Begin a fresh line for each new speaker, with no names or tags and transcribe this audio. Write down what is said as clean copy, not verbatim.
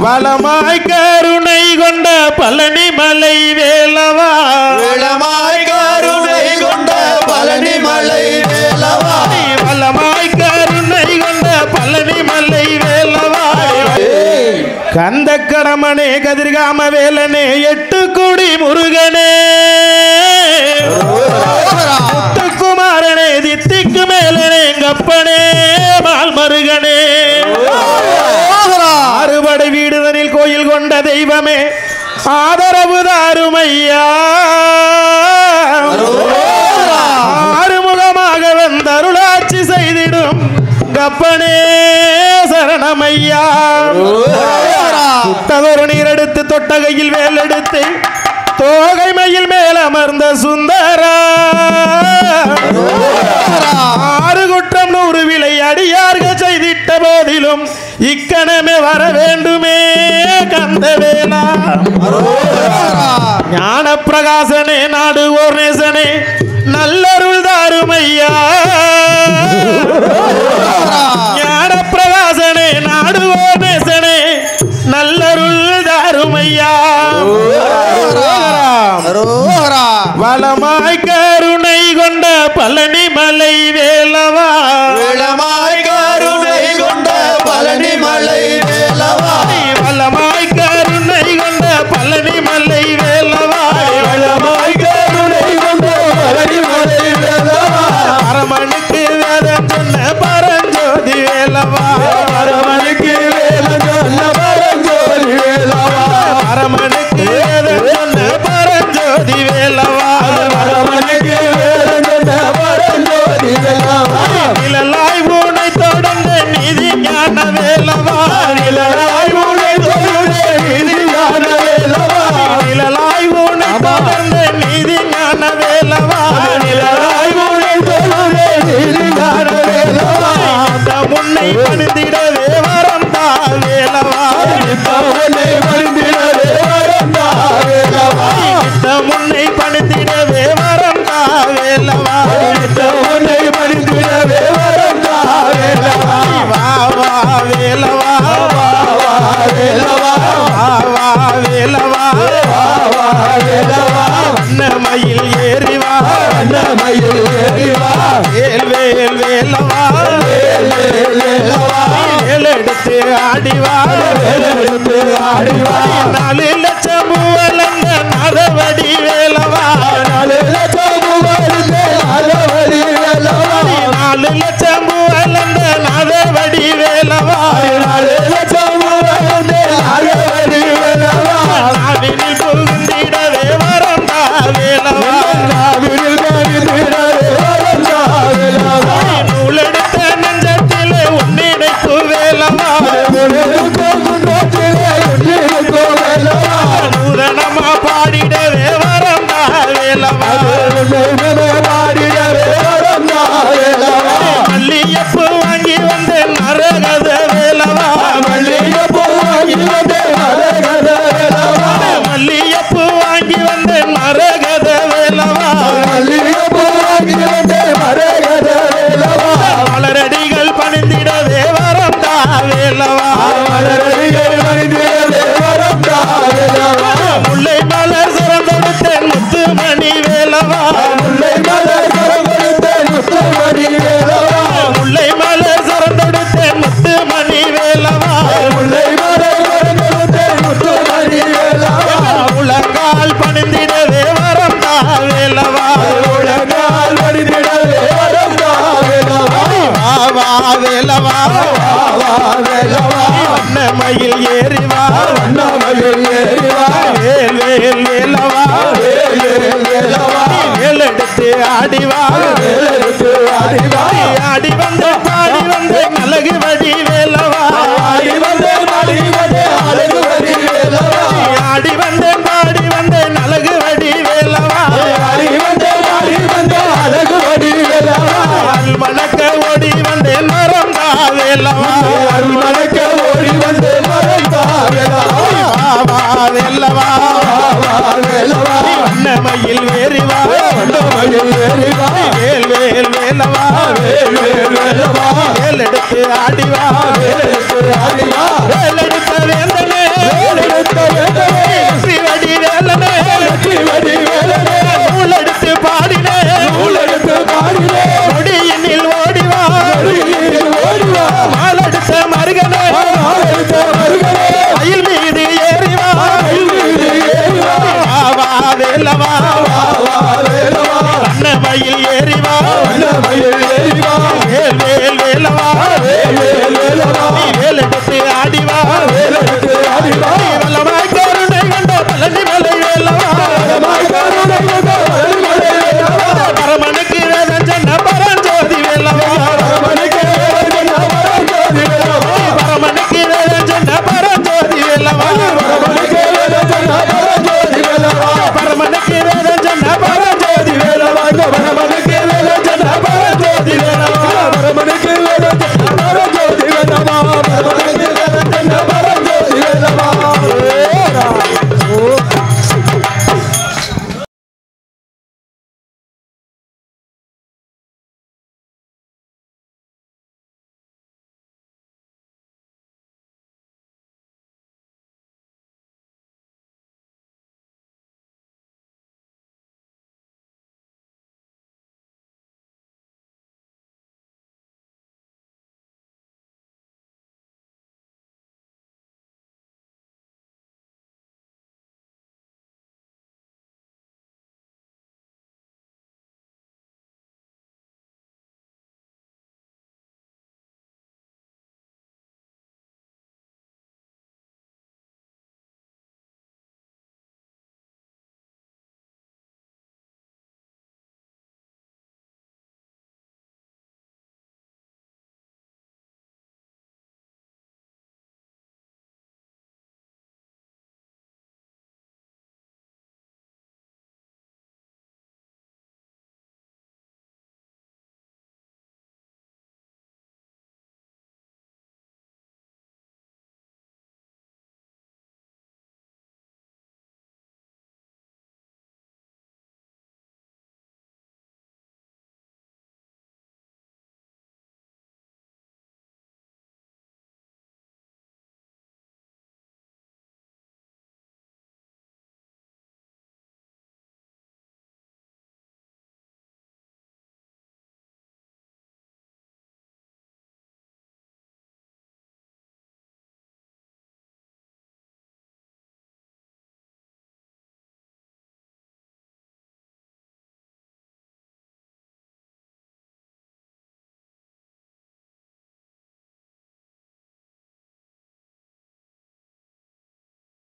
வளமாய் கருணை கொண்ட பழனி மலை வேலவா
வளமாய் கருணை கொண்ட பழனி மலை வேலவா
வளமாய் கருணை கொண்ட பழனி மலை வேலவா கந்த கடமனே கதிர்காம வேலனே எட்டு குடி முருகனே குமாரனே தித்திக்கு மேலனே கப்பனே மால் மருகனே அறுபடை வீடுதனில் கோயில் கொண்ட தெய்வமே ஆதரவு தாருமையா ஆறுமுகமாக வந்தருளாட்சி செய்திடும் கப்பனே சரணமையா சுட்டதொரு நீரெடுத்து தொட்டகையில் வேலெடுத்து தோகை மயில் மேல் அமர்ந்த சுந்தரா ஆறு குற்றம் 100 விலை அடியார்கள் செய்திட்ட போதிலும் இக்கணமே வர வேண்டுமே கந்தவேலா ஞான பிரகாசனே நாடுவோர் நேசனே நல்லருள் தாருமையா ஞான பிரகாசனே நாடுவோர் நேசனே நல்லருள் தாருமையா வளமாய் கருணை கொண்ட பழனி மலை வேலவா
வளமாய் கருணை கொண்ட பழனி மலை வேலவா
வளமாய் கருணை கொண்ட பழனி மலை வேலவா
வளமாய் கருணை கொண்ட பழனி மலை வேலவா
அரமனுக்கு வேதம் சொன்ன பரஞ்சோதி வேலவா
அரமனுக்கு வேதம் சொன்ன பரஞ்சோதி வேலவா
அரமனுக்கு வேதம் சொன்ன பரஞ்சோதி வேலவா
அரமனுக்கு வேதம் சொன்ன பரஞ்சோதி வேலவா
நிழலாய் ஊனை தொடர்ந்த நிதி ஞான வேலவா
நிழலாய் ஊனை தொடர்ந்த நிதி ஞான வேலவா
நிழலாய் ஊனை தொடர்ந்த நிதி ஞான வேலவா
நிழலாய் ஊனை தொடர்ந்த நிதி ஞான வேலவா
முன்னை பணிந்திடவே வரம் தா வேலவா
முன்னை பணிந்திடவே வரம் தா வேலவா
முன்னை பணிந்திடவே வரம் தா வேலவா
முன்னை பணிந்திடவே வரம் தா வேலவா
வா வா வேலவா
வா வேலவா
வா வேலவா
வா வேலவா
அன்னமயில் ஏறி வா
அன்னமயில் ஏறி வா
வேல் வேல் வேலவா
வேலவா
வேலெடுத்து ஆடிவா
வேலெடுத்து ஆடிவா
4 லட்சம் மூவலங்க நரவடி வேலவா
4 லட்சம் மூவலங்க நரவடி வேலவா
4 லட்சம் மூவலங்க நரவடி வேலவா
4 லட்சம் மூவலங்க நரவடி வேலவா
நாவினில் புகுந்திடவே வரம் தா வேலவா
நாவினில் புகுந்திடவே வரம் தா வேலவா
நூலெடுத்த நெஞ்சத்திலே உன்னிடைப்பு வேலவா நூதனமா பாடிடவே வரம் தா வேலவா மல்லியப்பு வாங்கி வந்த நரகத வேலவா மல்லியப்பு வாங்கி வந்த நரகத வேலவா மலரடிகள் பணிந்திடவே வரம் தா வேலவா முல்லை மலர் சிறந்தெடுத்தேன் முத்துமணி வேலவா முல்லை மலர் சிறந்தெடுத்தேன் முத்துமணி வேலவா உலகால் பணிந்திடவே வரம் தா வேலவா வா வேலவா அன்னமயில் ஏறி வா வேல் வேல் வேலவா வேலெடுத்து ஆடிவா ஆடி வந்த பாடி வந்த அழகு வடி வேலவா ஆடி வந்த பாடி வந்த அழகு வடி வேலவா மணக்க ஓடி வந்தேன் மரம் தா வேலவா வேலவா அன்னமயில் வேறிவா